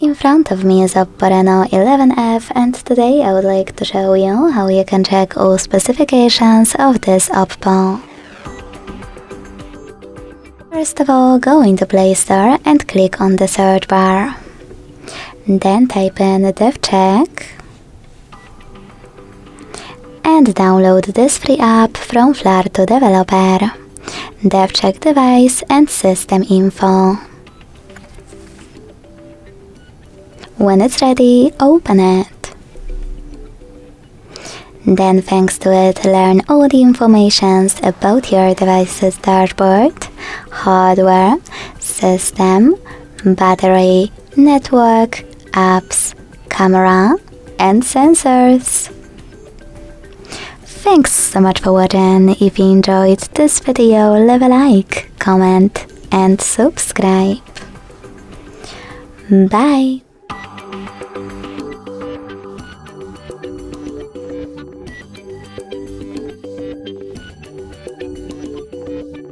In front of me is OPPO Reno11 F, and today I would like to show you how you can check all specifications of this OPPO. First of all, go into Play Store and click on the search bar. Then type in DevCheck and download this free app from Floor to Developer, DevCheck device and system info. When it's ready, open it. Then, thanks to it, learn all the information about your device's dashboard, hardware, system, battery, network, apps, camera, and sensors. Thanks so much for watching. If you enjoyed this video, leave a like, comment, and subscribe. Bye!